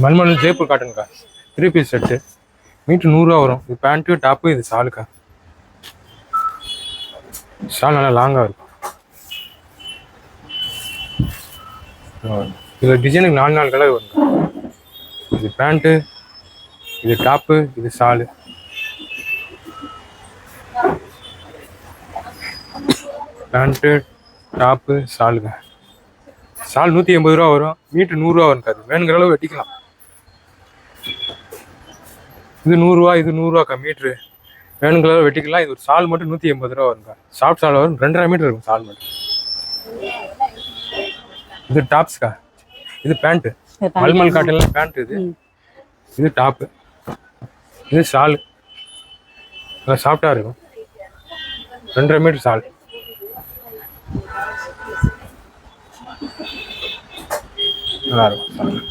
மல்மல் ஜெய்ப்பூர் காட்டன்க்கா. 3 piece set. Metre 100 வரும். இது பேண்ட்டு டாப்பு, இது ஷாலுக்கா. ஷால் நல்லா லாங்காக இருக்கும். இதில் டிசைனுக்கு 4 கலர் வருங்க. இது பேண்ட்டு, இது டாப்பு, இது ஷாலு. பேண்ட்டு டாப்பு ஷாலுங்க. ஷால் 180 வரும். மீட்ரு 100 வரும். அது வேணுங்கிற அளவு வெட்டிக்கலாம். இது 100, இது 100 மீட்ரு. வேணுங்கிற அளவு வெட்டிக்கலாம். இது ஒரு ஷால் மட்டும் 180 வருங்க. சாஃப்ட் ஷால் வரும். 2.5 மீட்டர் இருக்கும் ஷால் மட்டும். இது டாப்ஸ்க்கா. இது பேண்ட்டு. மல்மல் காட்டன்ல பேண்ட் இது. இது டாப்பு. இது ஷாலு. நல்லா சாஃப்டா இருக்கும். 2.5 மீட்டர் ஷால். நல்லா இருக்கும்.